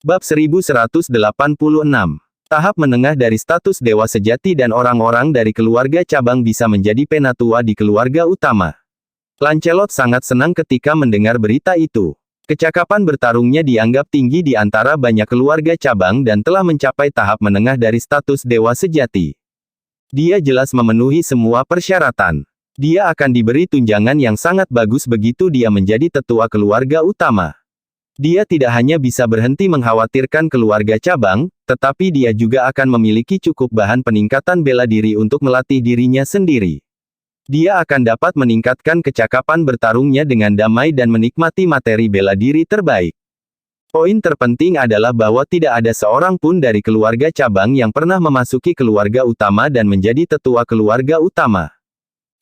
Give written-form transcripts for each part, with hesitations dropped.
Bab 1186. Tahap menengah dari status dewa sejati dan orang-orang dari keluarga cabang bisa menjadi penatua di keluarga utama. Lancelot sangat senang ketika mendengar berita itu. Kecakapan bertarungnya dianggap tinggi di antara banyak keluarga cabang dan telah mencapai tahap menengah dari status dewa sejati. Dia jelas memenuhi semua persyaratan. Dia akan diberi tunjangan yang sangat bagus begitu dia menjadi tetua keluarga utama. Dia tidak hanya bisa berhenti mengkhawatirkan keluarga cabang, tetapi dia juga akan memiliki cukup bahan peningkatan bela diri untuk melatih dirinya sendiri. Dia akan dapat meningkatkan kecakapan bertarungnya dengan damai dan menikmati materi bela diri terbaik. Poin terpenting adalah bahwa tidak ada seorang pun dari keluarga cabang yang pernah memasuki keluarga utama dan menjadi tetua keluarga utama.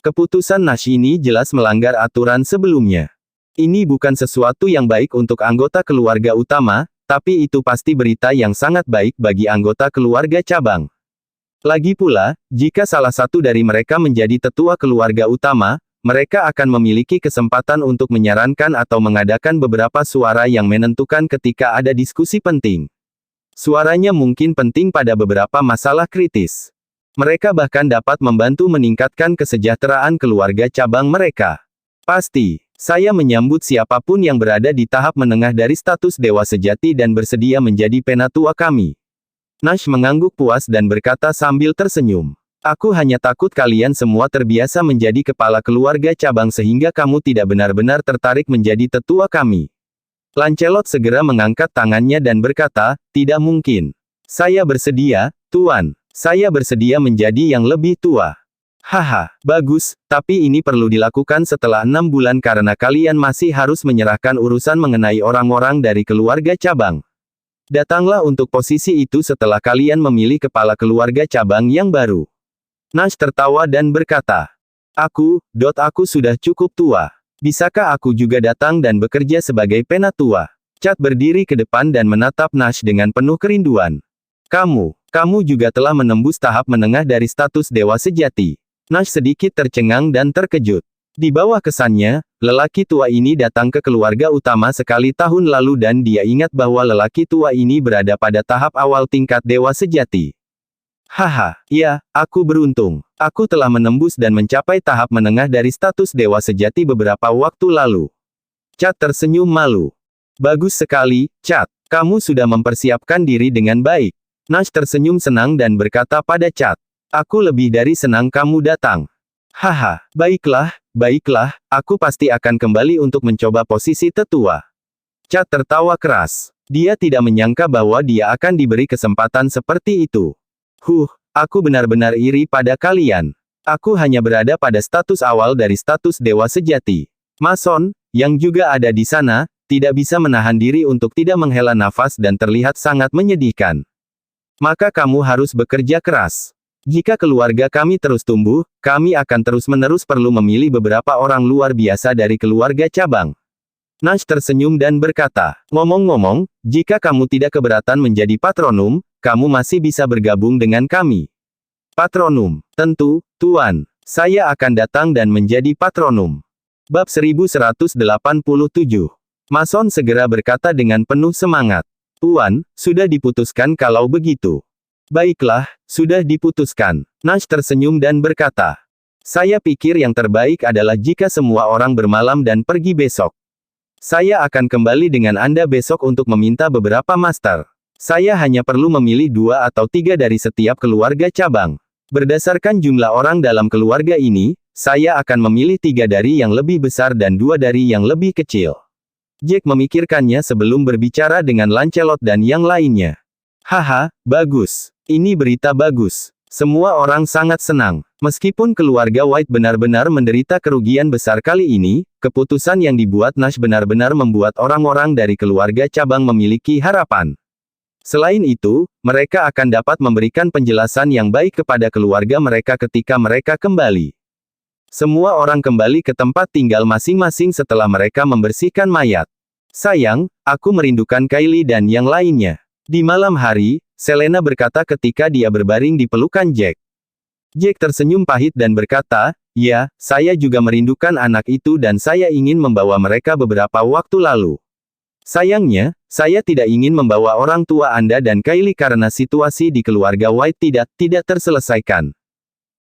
Keputusan Nash ini jelas melanggar aturan sebelumnya. Ini bukan sesuatu yang baik untuk anggota keluarga utama, tapi itu pasti berita yang sangat baik bagi anggota keluarga cabang. Lagi pula, jika salah satu dari mereka menjadi tetua keluarga utama, mereka akan memiliki kesempatan untuk menyarankan atau mengadakan beberapa suara yang menentukan ketika ada diskusi penting. Suaranya mungkin penting pada beberapa masalah kritis. Mereka bahkan dapat membantu meningkatkan kesejahteraan keluarga cabang mereka. Pasti, saya menyambut siapapun yang berada di tahap menengah dari status dewa sejati dan bersedia menjadi penatua kami. Nash mengangguk puas dan berkata sambil tersenyum. Aku hanya takut kalian semua terbiasa menjadi kepala keluarga cabang sehingga kamu tidak benar-benar tertarik menjadi tetua kami. Lancelot segera mengangkat tangannya dan berkata, tidak mungkin. Saya bersedia, Tuan. Saya bersedia menjadi yang lebih tua. Haha, bagus, tapi ini perlu dilakukan setelah 6 bulan karena kalian masih harus menyerahkan urusan mengenai orang-orang dari keluarga cabang. Datanglah untuk posisi itu setelah kalian memilih kepala keluarga cabang yang baru. Nash tertawa dan berkata, aku sudah cukup tua. Bisakah aku juga datang dan bekerja sebagai penatua? Chad berdiri ke depan dan menatap Nash dengan penuh kerinduan. Kamu juga telah menembus tahap menengah dari status dewa sejati. Nash sedikit tercengang dan terkejut. Di bawah kesannya, lelaki tua ini datang ke keluarga utama sekali tahun lalu dan dia ingat bahwa lelaki tua ini berada pada tahap awal tingkat dewa sejati. Haha, ya, aku beruntung. Aku telah menembus dan mencapai tahap menengah dari status dewa sejati beberapa waktu lalu. Chad tersenyum malu. Bagus sekali, Chad. Kamu sudah mempersiapkan diri dengan baik. Nash tersenyum senang dan berkata pada Chad. Aku lebih dari senang kamu datang. Haha, baiklah, aku pasti akan kembali untuk mencoba posisi tetua. Chad tertawa keras. Dia tidak menyangka bahwa dia akan diberi kesempatan seperti itu. Aku benar-benar iri pada kalian. Aku hanya berada pada status awal dari status dewa sejati. Mason, yang juga ada di sana, tidak bisa menahan diri untuk tidak menghela nafas dan terlihat sangat menyedihkan. Maka kamu harus bekerja keras. Jika keluarga kami terus tumbuh, kami akan terus-menerus perlu memilih beberapa orang luar biasa dari keluarga cabang. Nash tersenyum dan berkata, ngomong-ngomong, jika kamu tidak keberatan menjadi patronum, kamu masih bisa bergabung dengan kami. Patronum, tentu, Tuan. Saya akan datang dan menjadi patronum. Bab 1187. Mason segera berkata dengan penuh semangat. Tuan, sudah diputuskan kalau begitu. Baiklah, sudah diputuskan. Nash tersenyum dan berkata. Saya pikir yang terbaik adalah jika semua orang bermalam dan pergi besok. Saya akan kembali dengan Anda besok untuk meminta beberapa master. Saya hanya perlu memilih 2 atau 3 dari setiap keluarga cabang. Berdasarkan jumlah orang dalam keluarga ini, saya akan memilih 3 dari yang lebih besar dan 2 dari yang lebih kecil. Jack memikirkannya sebelum berbicara dengan Lancelot dan yang lainnya. Haha, bagus. Ini berita bagus. Semua orang sangat senang. Meskipun keluarga White benar-benar menderita kerugian besar kali ini, keputusan yang dibuat Nash benar-benar membuat orang-orang dari keluarga cabang memiliki harapan. Selain itu, mereka akan dapat memberikan penjelasan yang baik kepada keluarga mereka ketika mereka kembali. Semua orang kembali ke tempat tinggal masing-masing setelah mereka membersihkan mayat. Sayang, aku merindukan Kylie dan yang lainnya. Di malam hari, Selena berkata ketika dia berbaring di pelukan Jack. Jack tersenyum pahit dan berkata, ya, saya juga merindukan anak itu dan saya ingin membawa mereka beberapa waktu lalu. Sayangnya, saya tidak ingin membawa orang tua Anda dan Kylie karena situasi di keluarga White tidak terselesaikan.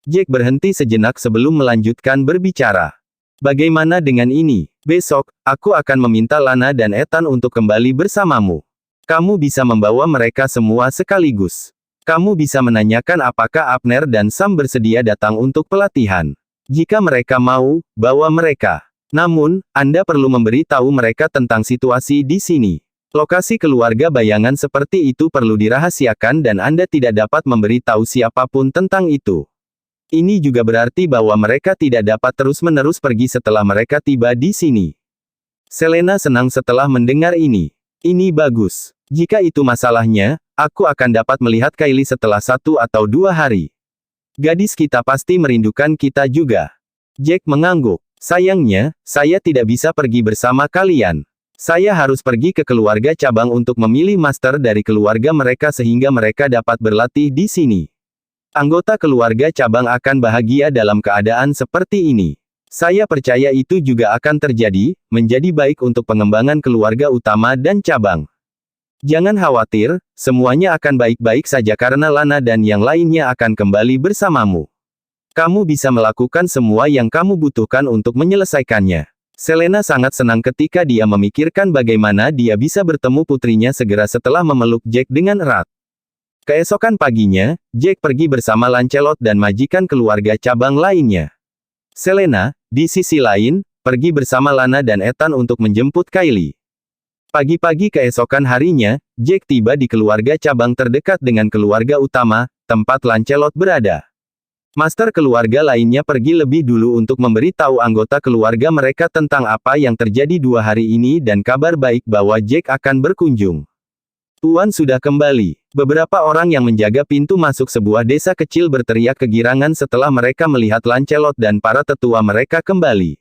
Jack berhenti sejenak sebelum melanjutkan berbicara. Bagaimana dengan ini? Besok, aku akan meminta Lana dan Ethan untuk kembali bersamamu. Kamu bisa membawa mereka semua sekaligus. Kamu bisa menanyakan apakah Abner dan Sam bersedia datang untuk pelatihan. Jika mereka mau, bawa mereka. Namun, Anda perlu memberi tahu mereka tentang situasi di sini. Lokasi keluarga bayangan seperti itu perlu dirahasiakan dan Anda tidak dapat memberi tahu siapapun tentang itu. Ini juga berarti bahwa mereka tidak dapat terus-menerus pergi setelah mereka tiba di sini. Selena senang setelah mendengar ini. Ini bagus. Jika itu masalahnya, aku akan dapat melihat Kylie setelah 1 atau 2 hari. Gadis kita pasti merindukan kita juga. Jack mengangguk. Sayangnya, saya tidak bisa pergi bersama kalian. Saya harus pergi ke keluarga cabang untuk memilih master dari keluarga mereka sehingga mereka dapat berlatih di sini. Anggota keluarga cabang akan bahagia dalam keadaan seperti ini. Saya percaya itu juga akan terjadi, menjadi baik untuk pengembangan keluarga utama dan cabang. Jangan khawatir, semuanya akan baik-baik saja karena Lana dan yang lainnya akan kembali bersamamu. Kamu bisa melakukan semua yang kamu butuhkan untuk menyelesaikannya. Selena sangat senang ketika dia memikirkan bagaimana dia bisa bertemu putrinya segera setelah memeluk Jack dengan erat. Keesokan paginya, Jack pergi bersama Lancelot dan majikan keluarga cabang lainnya. Selena, di sisi lain, pergi bersama Lana dan Ethan untuk menjemput Kylie. Pagi-pagi keesokan harinya, Jack tiba di keluarga cabang terdekat dengan keluarga utama, tempat Lancelot berada. Master keluarga lainnya pergi lebih dulu untuk memberi tahu anggota keluarga mereka tentang apa yang terjadi 2 hari ini dan kabar baik bahwa Jack akan berkunjung. Tuan sudah kembali. Beberapa orang yang menjaga pintu masuk sebuah desa kecil berteriak kegirangan setelah mereka melihat Lancelot dan para tetua mereka kembali.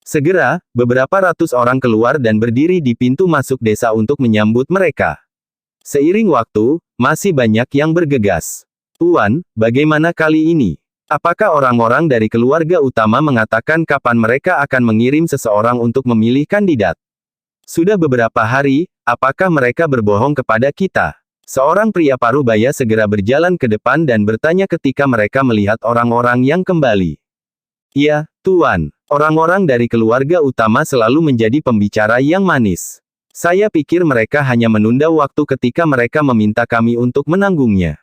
Segera, beberapa ratus orang keluar dan berdiri di pintu masuk desa untuk menyambut mereka. Seiring waktu, masih banyak yang bergegas. Tuan, bagaimana kali ini? Apakah orang-orang dari keluarga utama mengatakan kapan mereka akan mengirim seseorang untuk memilih kandidat? Sudah beberapa hari, apakah mereka berbohong kepada kita? Seorang pria parubaya segera berjalan ke depan dan bertanya ketika mereka melihat orang-orang yang kembali. Iya, Tuan. Orang-orang dari keluarga utama selalu menjadi pembicara yang manis. Saya pikir mereka hanya menunda waktu ketika mereka meminta kami untuk menanggungnya.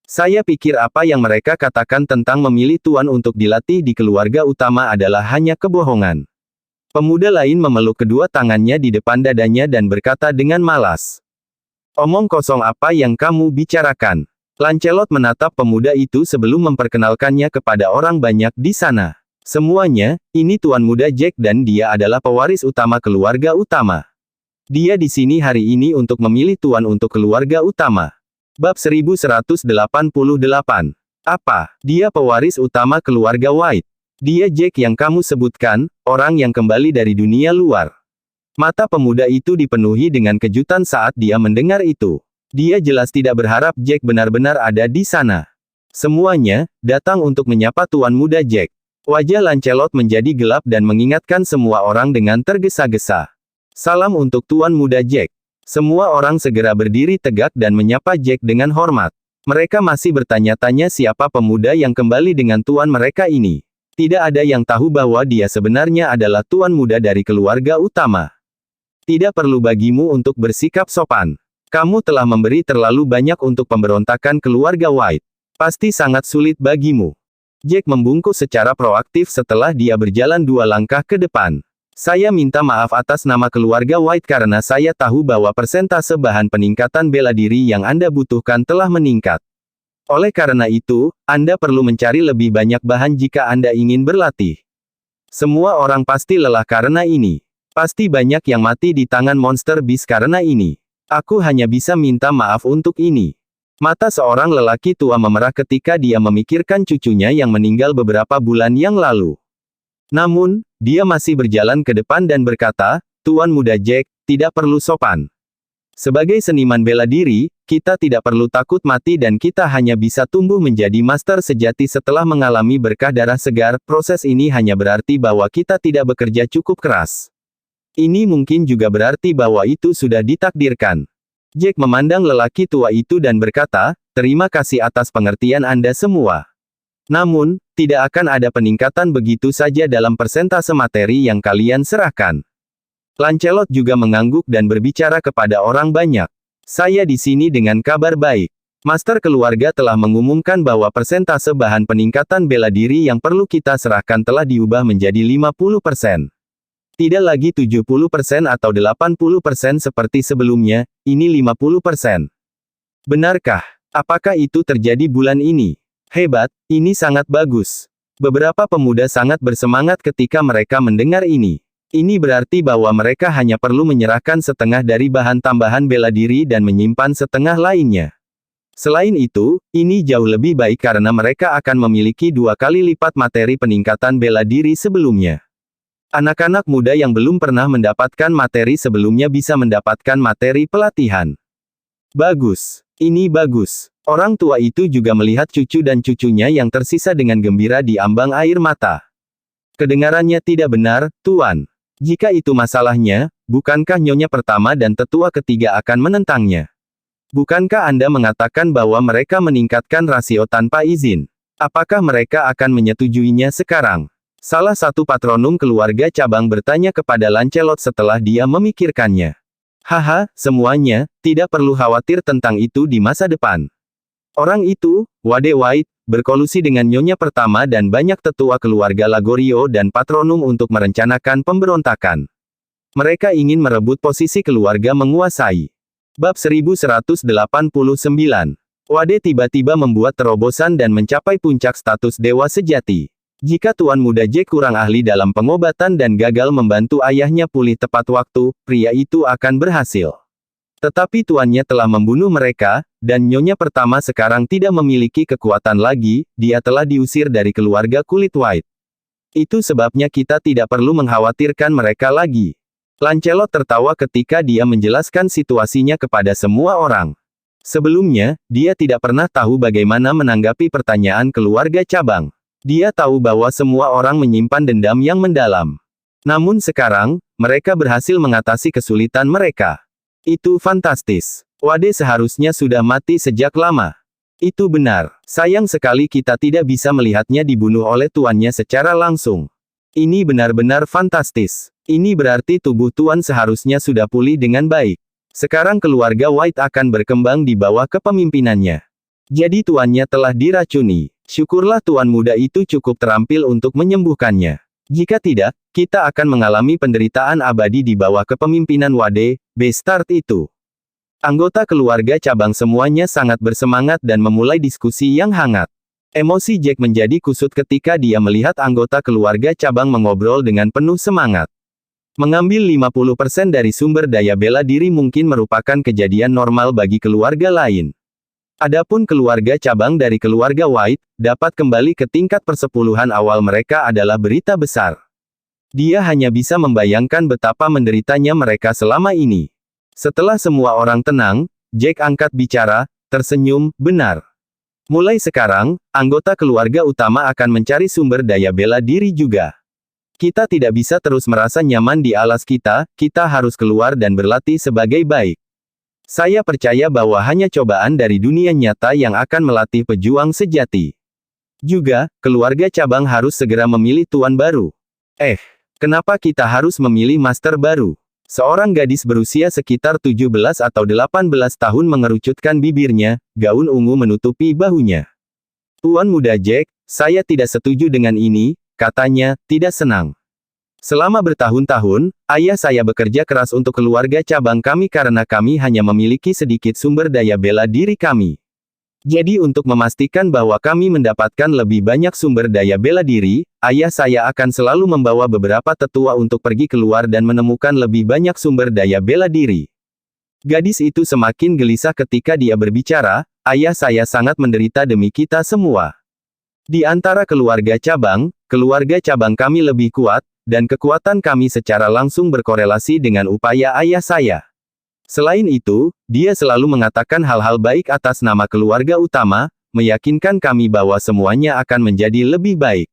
Saya pikir apa yang mereka katakan tentang memilih Tuan untuk dilatih di keluarga utama adalah hanya kebohongan. Pemuda lain memeluk kedua tangannya di depan dadanya dan berkata dengan malas. Omong kosong apa yang kamu bicarakan? Lancelot menatap pemuda itu sebelum memperkenalkannya kepada orang banyak di sana. Semuanya, ini Tuan Muda Jack dan dia adalah pewaris utama keluarga utama. Dia di sini hari ini untuk memilih Tuan untuk keluarga utama. Bab 1188. Apa? Dia pewaris utama keluarga White. Dia Jack yang kamu sebutkan, orang yang kembali dari dunia luar. Mata pemuda itu dipenuhi dengan kejutan saat dia mendengar itu. Dia jelas tidak berharap Jack benar-benar ada di sana. Semuanya, datang untuk menyapa Tuan Muda Jack. Wajah Lancelot menjadi gelap dan mengingatkan semua orang dengan tergesa-gesa. Salam untuk Tuan Muda Jack. Semua orang segera berdiri tegak dan menyapa Jack dengan hormat. Mereka masih bertanya-tanya siapa pemuda yang kembali dengan tuan mereka ini. Tidak ada yang tahu bahwa dia sebenarnya adalah tuan muda dari keluarga utama. Tidak perlu bagimu untuk bersikap sopan. Kamu telah memberi terlalu banyak untuk pemberontakan keluarga White. Pasti sangat sulit bagimu. Jack membungkuk secara proaktif setelah dia berjalan 2 langkah ke depan. Saya minta maaf atas nama keluarga White karena saya tahu bahwa persentase bahan peningkatan bela diri yang Anda butuhkan telah meningkat. Oleh karena itu, Anda perlu mencari lebih banyak bahan jika Anda ingin berlatih. Semua orang pasti lelah karena ini. Pasti banyak yang mati di tangan monster beast karena ini. Aku hanya bisa minta maaf untuk ini. Mata seorang lelaki tua memerah ketika dia memikirkan cucunya yang meninggal beberapa bulan yang lalu. Namun, dia masih berjalan ke depan dan berkata, Tuan Muda Jack, tidak perlu sopan. Sebagai seniman bela diri, kita tidak perlu takut mati dan kita hanya bisa tumbuh menjadi master sejati setelah mengalami berkah darah segar. Proses ini hanya berarti bahwa kita tidak bekerja cukup keras. Ini mungkin juga berarti bahwa itu sudah ditakdirkan. Jack memandang lelaki tua itu dan berkata, terima kasih atas pengertian Anda semua. Namun, tidak akan ada peningkatan begitu saja dalam persentase materi yang kalian serahkan. Lancelot juga mengangguk dan berbicara kepada orang banyak. Saya di sini dengan kabar baik. Master keluarga telah mengumumkan bahwa persentase bahan peningkatan bela diri yang perlu kita serahkan telah diubah menjadi 50%. Tidak lagi 70% atau 80% seperti sebelumnya, ini 50%. Benarkah? Apakah itu terjadi bulan ini? Hebat, ini sangat bagus. Beberapa pemuda sangat bersemangat ketika mereka mendengar ini. Ini berarti bahwa mereka hanya perlu menyerahkan setengah dari bahan tambahan bela diri dan menyimpan setengah lainnya. Selain itu, ini jauh lebih baik karena mereka akan memiliki 2 kali lipat materi peningkatan bela diri sebelumnya. Anak-anak muda yang belum pernah mendapatkan materi sebelumnya bisa mendapatkan materi pelatihan. Bagus. Ini bagus. Orang tua itu juga melihat cucu dan cucunya yang tersisa dengan gembira di ambang air mata. Kedengarannya tidak benar, Tuan. Jika itu masalahnya, bukankah nyonya pertama dan tetua ketiga akan menentangnya? Bukankah Anda mengatakan bahwa mereka meningkatkan rasio tanpa izin? Apakah mereka akan menyetujuinya sekarang? Salah satu patronom keluarga cabang bertanya kepada Lancelot setelah dia memikirkannya. Haha, semuanya, tidak perlu khawatir tentang itu di masa depan. Orang itu, Wade White, berkolusi dengan nyonya pertama dan banyak tetua keluarga Lagorio dan patronom untuk merencanakan pemberontakan. Mereka ingin merebut posisi keluarga menguasai. Bab 1189. Wade tiba-tiba membuat terobosan dan mencapai puncak status dewa sejati. Jika Tuan Muda Jack kurang ahli dalam pengobatan dan gagal membantu ayahnya pulih tepat waktu, pria itu akan berhasil. Tetapi tuannya telah membunuh mereka, dan nyonya pertama sekarang tidak memiliki kekuatan lagi, dia telah diusir dari keluarga kulit white. Itu sebabnya kita tidak perlu mengkhawatirkan mereka lagi. Lancelot tertawa ketika dia menjelaskan situasinya kepada semua orang. Sebelumnya, dia tidak pernah tahu bagaimana menanggapi pertanyaan keluarga cabang. Dia tahu bahwa semua orang menyimpan dendam yang mendalam. Namun sekarang, mereka berhasil mengatasi kesulitan mereka. Itu fantastis. Wade seharusnya sudah mati sejak lama. Itu benar. Sayang sekali kita tidak bisa melihatnya dibunuh oleh tuannya secara langsung. Ini benar-benar fantastis. Ini berarti tubuh tuan seharusnya sudah pulih dengan baik. Sekarang keluarga White akan berkembang di bawah kepemimpinannya. Jadi tuannya telah diracuni. Syukurlah tuan muda itu cukup terampil untuk menyembuhkannya. Jika tidak, kita akan mengalami penderitaan abadi di bawah kepemimpinan Wade, Bestart itu. Anggota keluarga cabang semuanya sangat bersemangat dan memulai diskusi yang hangat. Emosi Jack menjadi kusut ketika dia melihat anggota keluarga cabang mengobrol dengan penuh semangat. Mengambil 50% dari sumber daya bela diri mungkin merupakan kejadian normal bagi keluarga lain. Adapun keluarga cabang dari keluarga White, dapat kembali ke tingkat persepuluhan awal mereka adalah berita besar. Dia hanya bisa membayangkan betapa menderitanya mereka selama ini. Setelah semua orang tenang, Jack angkat bicara, tersenyum, benar. Mulai sekarang, anggota keluarga utama akan mencari sumber daya bela diri juga. Kita tidak bisa terus merasa nyaman di alas kita harus keluar dan berlatih sebagai baik. Saya percaya bahwa hanya cobaan dari dunia nyata yang akan melatih pejuang sejati. Juga, keluarga cabang harus segera memilih tuan baru. Kenapa kita harus memilih master baru? Seorang gadis berusia sekitar 17 atau 18 tahun mengerucutkan bibirnya, gaun ungu menutupi bahunya. Tuan Muda Jack, saya tidak setuju dengan ini, katanya, tidak senang. Selama bertahun-tahun, ayah saya bekerja keras untuk keluarga cabang kami karena kami hanya memiliki sedikit sumber daya bela diri kami. Jadi untuk memastikan bahwa kami mendapatkan lebih banyak sumber daya bela diri, ayah saya akan selalu membawa beberapa tetua untuk pergi keluar dan menemukan lebih banyak sumber daya bela diri. Gadis itu semakin gelisah ketika dia berbicara, ayah saya sangat menderita demi kita semua. Di antara keluarga cabang kami lebih kuat, dan kekuatan kami secara langsung berkorelasi dengan upaya ayah saya. Selain itu, dia selalu mengatakan hal-hal baik atas nama keluarga utama, meyakinkan kami bahwa semuanya akan menjadi lebih baik.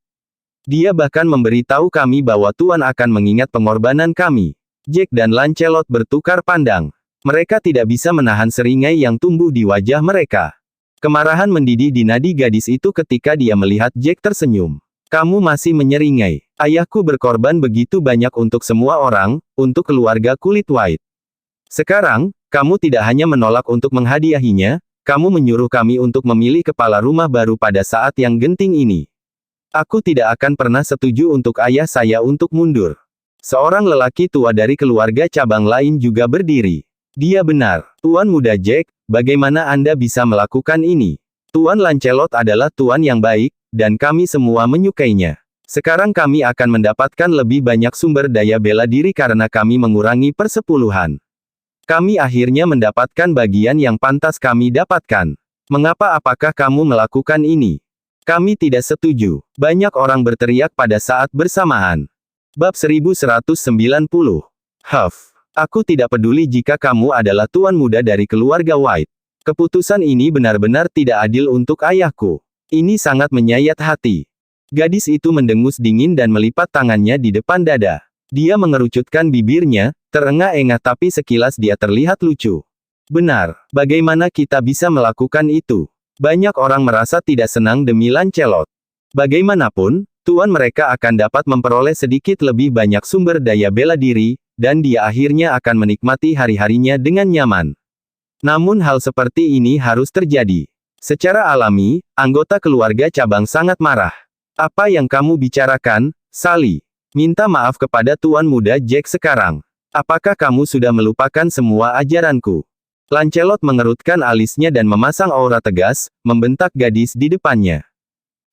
Dia bahkan memberitahu kami bahwa Tuan akan mengingat pengorbanan kami. Jack dan Lancelot bertukar pandang. Mereka tidak bisa menahan seringai yang tumbuh di wajah mereka. Kemarahan mendidih di nadi gadis itu ketika dia melihat Jack tersenyum. Kamu masih menyeringai. Ayahku berkorban begitu banyak untuk semua orang, untuk keluarga kulit white. Sekarang, kamu tidak hanya menolak untuk menghadiahinya, kamu menyuruh kami untuk memilih kepala rumah baru pada saat yang genting ini. Aku tidak akan pernah setuju untuk ayah saya untuk mundur. Seorang lelaki tua dari keluarga cabang lain juga berdiri. Dia benar. Tuan Muda Jack, bagaimana Anda bisa melakukan ini? Tuan Lancelot adalah tuan yang baik, dan kami semua menyukainya. Sekarang kami akan mendapatkan lebih banyak sumber daya bela diri karena kami mengurangi persepuluhan. Kami akhirnya mendapatkan bagian yang pantas kami dapatkan. Mengapa apakah kamu melakukan ini? Kami tidak setuju. Banyak orang berteriak pada saat bersamaan. Bab 1190. Huff. Aku tidak peduli jika kamu adalah tuan muda dari keluarga White. Keputusan ini benar-benar tidak adil untuk ayahku. Ini sangat menyayat hati. Gadis itu mendengus dingin dan melipat tangannya di depan dada. Dia mengerucutkan bibirnya, terengah-engah tapi sekilas dia terlihat lucu. Benar, bagaimana kita bisa melakukan itu? Banyak orang merasa tidak senang demi Lancelot. Bagaimanapun, tuan mereka akan dapat memperoleh sedikit lebih banyak sumber daya bela diri, dan dia akhirnya akan menikmati hari-harinya dengan nyaman. Namun hal seperti ini harus terjadi. Secara alami, anggota keluarga cabang sangat marah. Apa yang kamu bicarakan, Sally? Minta maaf kepada Tuan Muda Jack sekarang. Apakah kamu sudah melupakan semua ajaranku? Lancelot mengerutkan alisnya dan memasang aura tegas, membentak gadis di depannya.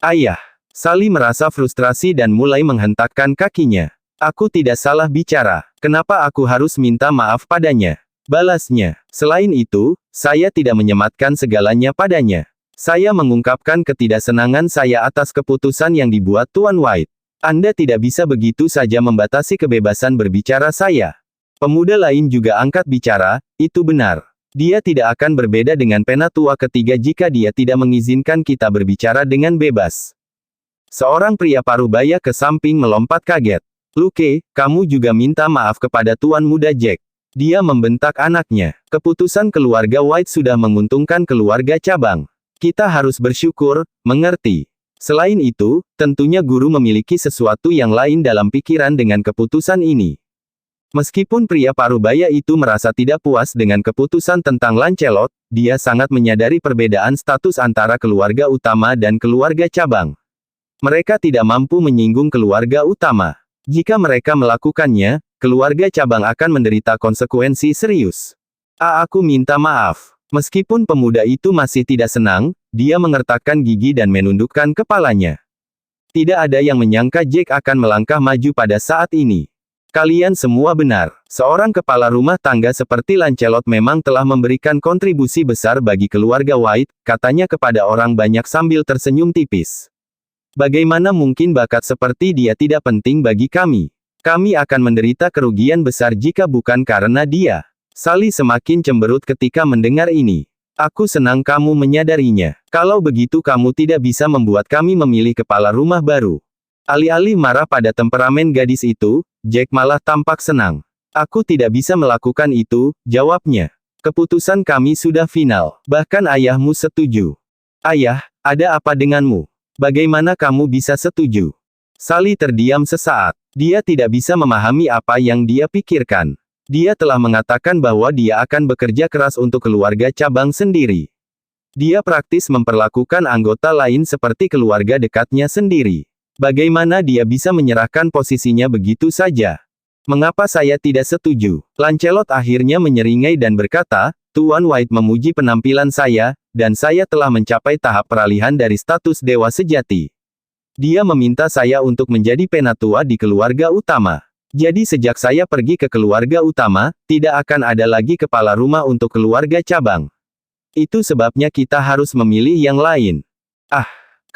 Ayah. Sally merasa frustrasi dan mulai menghentakkan kakinya. Aku tidak salah bicara. Kenapa aku harus minta maaf padanya? Balasnya. Selain itu, saya tidak menyematkan segalanya padanya. Saya mengungkapkan ketidaksenangan saya atas keputusan yang dibuat Tuan White. Anda tidak bisa begitu saja membatasi kebebasan berbicara saya. Pemuda lain juga angkat bicara, itu benar. Dia tidak akan berbeda dengan penatua ketiga jika dia tidak mengizinkan kita berbicara dengan bebas. Seorang pria parubaya ke samping melompat kaget. Luke, kamu juga minta maaf kepada Tuan Muda Jack. Dia membentak anaknya. Keputusan keluarga White sudah menguntungkan keluarga cabang. Kita harus bersyukur, mengerti. Selain itu, tentunya guru memiliki sesuatu yang lain dalam pikiran dengan keputusan ini. Meskipun pria parubaya itu merasa tidak puas dengan keputusan tentang Lancelot, dia sangat menyadari perbedaan status antara keluarga utama dan keluarga cabang. Mereka tidak mampu menyinggung keluarga utama. Jika mereka melakukannya, keluarga cabang akan menderita konsekuensi serius. Aku minta maaf. Meskipun pemuda itu masih tidak senang, dia mengertakkan gigi dan menundukkan kepalanya. Tidak ada yang menyangka Jack akan melangkah maju pada saat ini. Kalian semua benar. Seorang kepala rumah tangga seperti Lancelot memang telah memberikan kontribusi besar bagi keluarga White, katanya kepada orang banyak sambil tersenyum tipis. Bagaimana mungkin bakat seperti dia tidak penting bagi kami? Kami akan menderita kerugian besar jika bukan karena dia. Sally semakin cemberut ketika mendengar ini. Aku senang kamu menyadarinya. Kalau begitu kamu tidak bisa membuat kami memilih kepala rumah baru. Alih-alih marah pada temperamen gadis itu, Jack malah tampak senang. Aku tidak bisa melakukan itu, jawabnya. Keputusan kami sudah final. Bahkan ayahmu setuju. Ayah, ada apa denganmu? Bagaimana kamu bisa setuju? Sally terdiam sesaat. Dia tidak bisa memahami apa yang dia pikirkan. Dia telah mengatakan bahwa dia akan bekerja keras untuk keluarga cabang sendiri. Dia praktis memperlakukan anggota lain seperti keluarga dekatnya sendiri. Bagaimana dia bisa menyerahkan posisinya begitu saja? Mengapa saya tidak setuju? Lancelot akhirnya menyeringai dan berkata, Tuan White memuji penampilan saya, dan saya telah mencapai tahap peralihan dari status dewa sejati. Dia meminta saya untuk menjadi penatua di keluarga utama. Jadi sejak saya pergi ke keluarga utama, tidak akan ada lagi kepala rumah untuk keluarga cabang. Itu sebabnya kita harus memilih yang lain.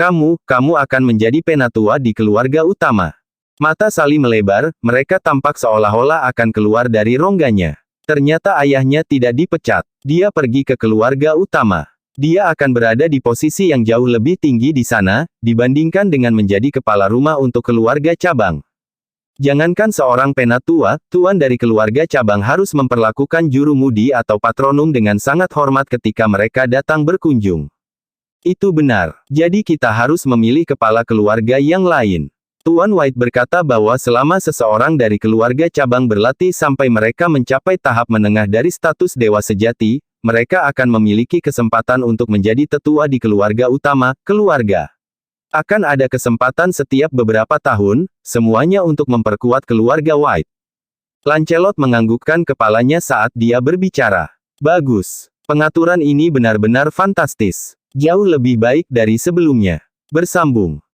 Kamu akan menjadi penatua di keluarga utama. Mata Sally melebar, mereka tampak seolah-olah akan keluar dari rongganya. Ternyata ayahnya tidak dipecat. Dia pergi ke keluarga utama. Dia akan berada di posisi yang jauh lebih tinggi di sana, dibandingkan dengan menjadi kepala rumah untuk keluarga cabang. Jangankan seorang penatua, tuan dari keluarga cabang harus memperlakukan juru mudi atau patronum dengan sangat hormat ketika mereka datang berkunjung. Itu benar. Jadi kita harus memilih kepala keluarga yang lain. Tuan White berkata bahwa selama seseorang dari keluarga cabang berlatih sampai mereka mencapai tahap menengah dari status dewa sejati, mereka akan memiliki kesempatan untuk menjadi tetua di keluarga utama, keluarga. Akan ada kesempatan setiap beberapa tahun, semuanya untuk memperkuat keluarga White. Lancelot menganggukkan kepalanya saat dia berbicara. Bagus. Pengaturan ini benar-benar fantastis. Jauh lebih baik dari sebelumnya. Bersambung.